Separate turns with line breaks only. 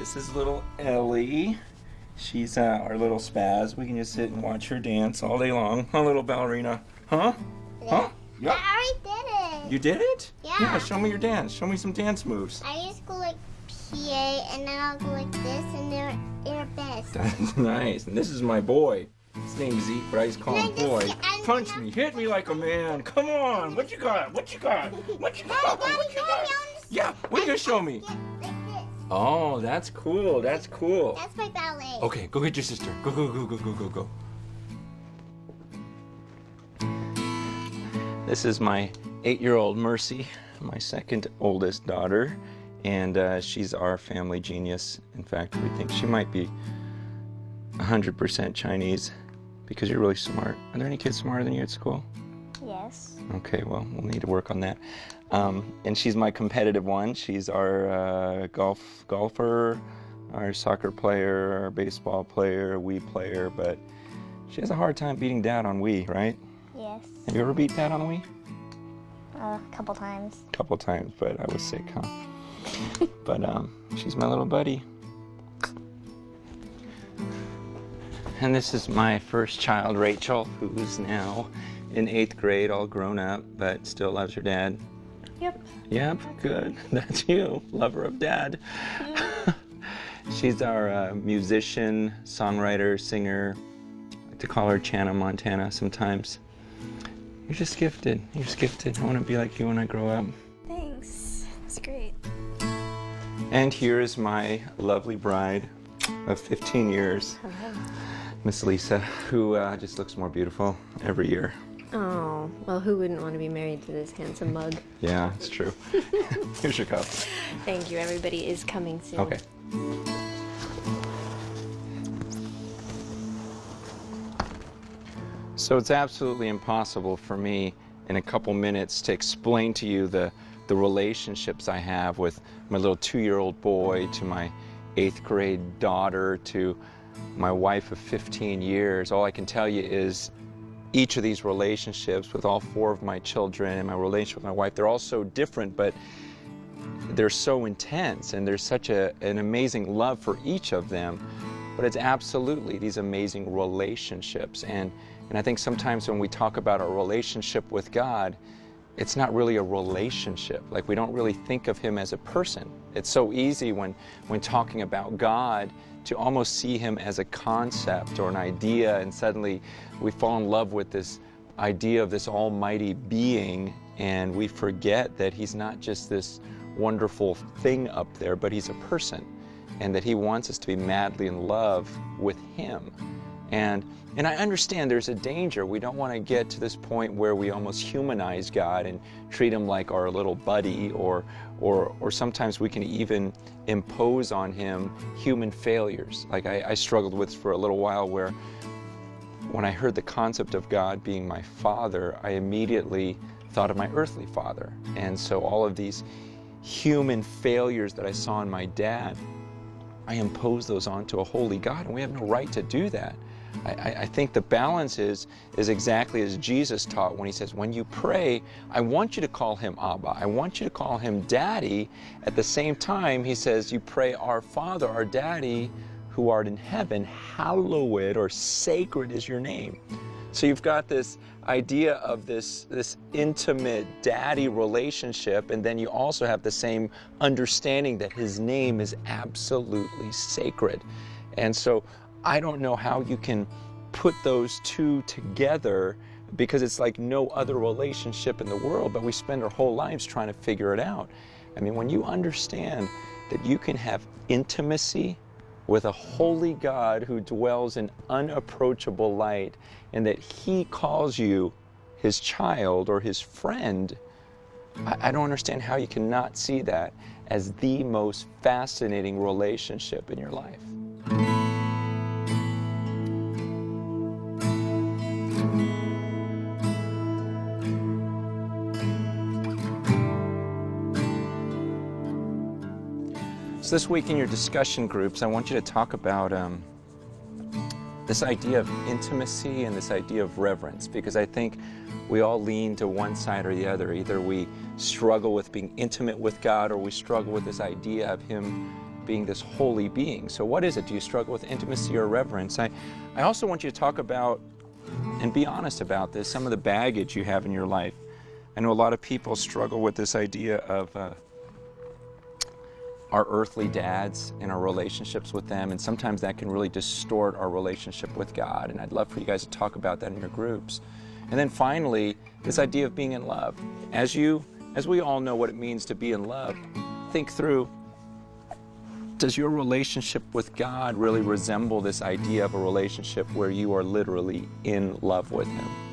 This is little Ellie. She's our little spaz. We can just sit and watch her dance all day long. Huh, little ballerina? Huh? Huh? Yep.
I already did it.
You did it?
Yeah.
Yeah, show me your dance. Show me some dance moves.
I just go like PA, and then I'll go like this, and they're best.
That's nice. And this is my boy. His name's Zeke, but I just call him Boy. Punch me. Hit me like a man. Come on. What you got? What you got? What you got? What you got? Yeah, what are you going to show me?
Like this.
Oh, that's cool. That's cool.
That's my ballet.
Okay, go get your sister. Go, go, go, go, go, go, go. This is my 8-year-old Mercy, my second oldest daughter, and she's our family genius. In fact, we think she might be 100% Chinese because you're really smart. Are there any kids smarter than you at school?
Yes.
Okay, well, we'll need to work on that. And she's my competitive one. She's our golfer, our soccer player, our baseball player, Wii player, but she has a hard time beating Dad on Wii, right?
Yes.
Have you ever beat Dad on Wii?
A couple times.
A couple times, but I was sick, huh? But she's my little buddy. And this is my first child, Rachel, who's now in 8th grade, all grown up, but still loves her dad.
Yep.
Yep, good. That's you, lover of Dad. She's our musician, songwriter, singer. I like to call her Channa Montana sometimes. You're just gifted. You're just gifted. I want to be like you when I grow up.
Thanks. That's great.
And here is my lovely bride of 15 years, Miss Lisa, who just looks more beautiful every year.
Oh, well, who wouldn't want to be married to this handsome mug?
Yeah, it's true. Here's your cup.
Thank you. Everybody is coming soon.
Okay. So it's absolutely impossible for me in a couple minutes to explain to you the relationships I have with my little 2-year-old boy, to my 8th grade daughter, to my wife of 15 years. All I can tell you is each of these relationships with all 4 of my children and my relationship with my wife, they're all so different, but they're so intense, and there's such an amazing love for each of them. But it's absolutely these amazing relationships. And I think sometimes when we talk about our relationship with God, it's not really a relationship. Like, we don't really think of him as a person. It's so easy when talking about God to almost see him as a concept or an idea, and suddenly we fall in love with this idea of this almighty being, and we forget that he's not just this wonderful thing up there, but he's a person, and that he wants us to be madly in love with him. And I understand there's a danger. We don't want to get to this point where we almost humanize God and treat him like our little buddy, or sometimes we can even impose on him human failures. Like I struggled with for a little while, where when I heard the concept of God being my father, I immediately thought of my earthly father. And so all of these human failures that I saw in my dad, I imposed those onto a holy God, and we have no right to do that. I think the balance is exactly as Jesus taught when he says, when you pray, I want you to call him Abba. I want you to call him Daddy. At the same time, he says, you pray, our Father, our Daddy, who art in heaven, hallowed or sacred is your name. So you've got this idea of this intimate daddy relationship, and then you also have the same understanding that his name is absolutely sacred. And so I don't know how you can put those two together, because it's like no other relationship in the world, but we spend our whole lives trying to figure it out. I mean, when you understand that you can have intimacy with a holy God who dwells in unapproachable light, and that he calls you his child or his friend, I don't understand how you cannot see that as the most fascinating relationship in your life. So this week in your discussion groups, I want you to talk about this idea of intimacy and this idea of reverence, because I think we all lean to one side or the other. Either we struggle with being intimate with God, or we struggle with this idea of him being this holy being. So what is it? Do you struggle with intimacy or reverence? I also want you to talk about, and be honest about this, some of the baggage you have in your life. I know a lot of people struggle with this idea of our earthly dads and our relationships with them, and sometimes that can really distort our relationship with God, and I'd love for you guys to talk about that in your groups. And then finally, this idea of being in love. As we all know what it means to be in love, think through, does your relationship with God really resemble this idea of a relationship where you are literally in love with Him?